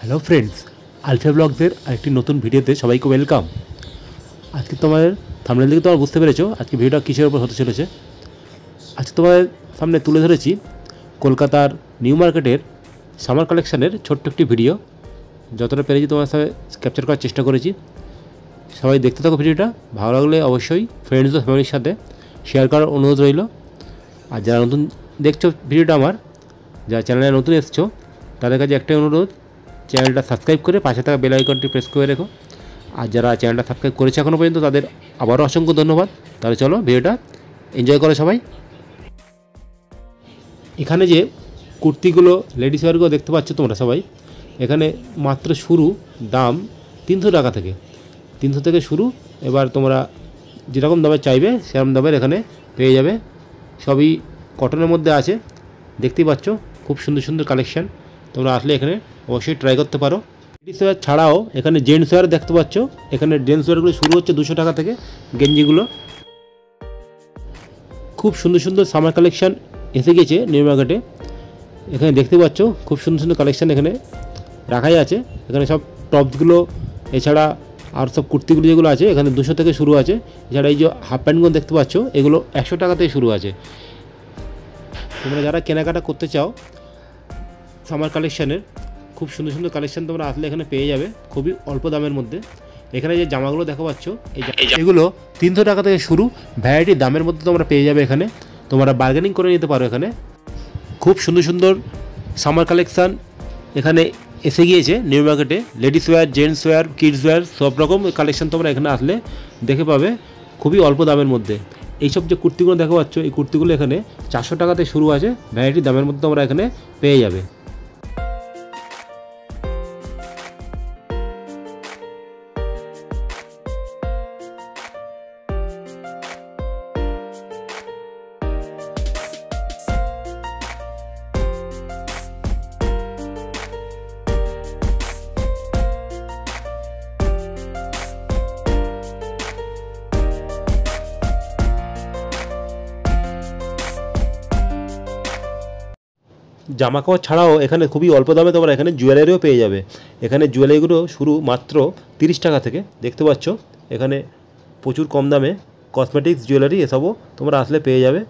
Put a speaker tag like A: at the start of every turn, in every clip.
A: Hello friends, आलफिया ब्लॉग्सের আরেকটি নতুন ভিডিওতে সবাইকে ওয়েলকাম। আজকে তোমাদের থাম্বনেল দেখে তোমরা বুঝতে পেরেছো আজকে ভিডিওটা কিসের উপর হতে চলেছে। আজকে তোমাদের সামনে তুলে ধরেছি কলকাতার নিউ মার্কেটের সামার কালেকশনের ছোট্ট একটি ভিডিও। যতটা পেরেছি তোমার সাথে ক্যাপচার করার চেষ্টা করেছি। সবাই দেখতে থাকো ভিডিওটা। ভালো লাগলে অবশ্যই ফ্রেন্ডস ও ফ্যামিলির সাথে শেয়ার করার অনুরোধ রইল। আর যারা নতুন দেখছো ভিডিওটা আমার, যারা চ্যানেলে নতুন এসছো তাদের কাছে একটাই অনুরোধ, চ্যানেলটা সাবস্ক্রাইব করে পাশে থাকা বেল আইকনটি প্রেস করে রেখো। আর যারা চ্যানেলটা সাবস্ক্রাইব করেছে এখনও পর্যন্ত তাদের আবারও অসংখ্য ধন্যবাদ। তাহলে চলো ভিডিওটা এনজয় করো সবাই। এখানে যে কুর্তিগুলো লেডিস ওয়্যারগুলো দেখতে পাচ্ছ তোমরা সবাই, এখানে মাত্র শুরু দাম 300 টাকা থেকে, 300 থেকে শুরু। এবার তোমরা যেরকম দামে চাইবে সেরকম দামের এখানে পেয়ে যাবে। সবই কটনের মধ্যে আছে, দেখতেই পাচ্ছ খুব সুন্দর সুন্দর কালেকশান। তোমরা আসলে এখানে অবশ্যই ট্রাই করতে পারো। লেডিস ওয়্যার ছাড়াও এখানে জেন্টস ওয়্যার দেখতে পাচ্ছ। এখানে জেন্টস ওয়্যারগুলো শুরু হচ্ছে 200 টাকা থেকে। গেঞ্জিগুলো খুব সুন্দর সুন্দর সামার কালেকশান এসে গেছে নিউ মার্কেটে। এখানে দেখতে পাচ্ছ খুব সুন্দর সুন্দর কালেকশান এখানে রাখাই আছে। এখানে সব টপসগুলো, এছাড়া আর সব কুর্তিগুলো যেগুলো আছে এখানে 200 থেকে শুরু আছে। এছাড়া এই যে হাফ প্যান্টগুলো দেখতে পাচ্ছ এগুলো 100 টাকা থেকে শুরু আছে। তোমরা যারা কেনাকাটা করতে চাও সামার কালেকশানের, খুব সুন্দর সুন্দর কালেকশান তোমরা আসলে এখানে পেয়ে যাবে খুবই অল্প দামের মধ্যে। এখানে যে জামাগুলো দেখা পাচ্ছ এগুলো 300 টাকা থেকে শুরু। ভ্যারাইটি দামের মধ্যে তোমরা পেয়ে যাবে এখানে। তোমরা বার্গেনিং করে নিতে পারো। এখানে খুব সুন্দর সুন্দর সামার কালেকশান এখানে এসে গিয়েছে নিউ মার্কেটে। Ladies wear, gents wear, kids wear সব রকম কালেকশান তোমরা এখানে আসলে দেখে পাবে খুবই অল্প দামের মধ্যে। এইসব যে কুর্তিগুলো দেখা পাচ্ছ এই কুর্তিগুলো এখানে 400 টাকাতে শুরু আছে। ভ্যারাইটি দামের মধ্যে তোমরা এখানে পেয়ে যাবে। জামা কাপড় ছাড়াও এখানে খুবই অল্প দামে তোমরা এখানে জুয়েলারিও পেয়ে যাবে। এখানে জুয়েলারিগুলো শুরু মাত্র 30 টাকা থেকে। দেখতে পাচ্ছ এখানে প্রচুর কম দামে কসমেটিক্স, জুয়েলারি এসবও তোমরা আসলে পেয়ে যাবে।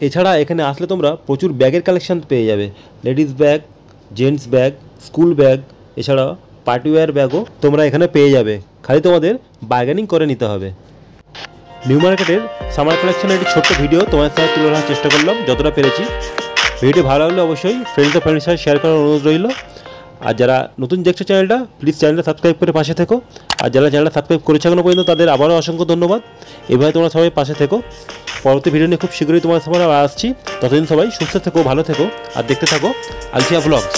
A: এছাড়া এখানে আসলে তোমরা প্রচুর ব্যাগের কালেকশান পেয়ে যাবে। Ladies bag, gents bag, school bag, এছাড়া পার্টিওয়্যার ব্যাগও তোমরা এখানে পেয়ে যাবে। খালি তোমাদের বার্গেনিং করে নিতে হবে। নিউ মার্কেটের সামার কালেকশানের একটি ছোট্ট ভিডিও তোমার সাথে তুলে ধরার চেষ্টা করলাম যতটা পেরেছি। ভিডিওটি ভালো লাগলে অবশ্যই ফ্রেন্ডস ও ফ্যামিলির সাথে শেয়ার করার অনুরোধ রইল। আর যারা নতুন দেখছো চ্যানেলটা, প্লিজ চ্যানেলটা সাবস্ক্রাইব করে পাশে থেকো। আর যারা চ্যানেলটা সাবস্ক্রাইব করেছে এখনো পর্যন্ত তাদের আবারও অসংখ্য ধন্যবাদ। এভাবে তোমরা সবাই পাশে থেকো। পরবর্তী ভিডিও নিয়ে খুব শীঘ্রই তোমার সামনে আসছি। ততদিন সবাই সুস্থ থেকো, ভালো থেকো আর দেখতে থাকো আলফিয়া ব্লগস।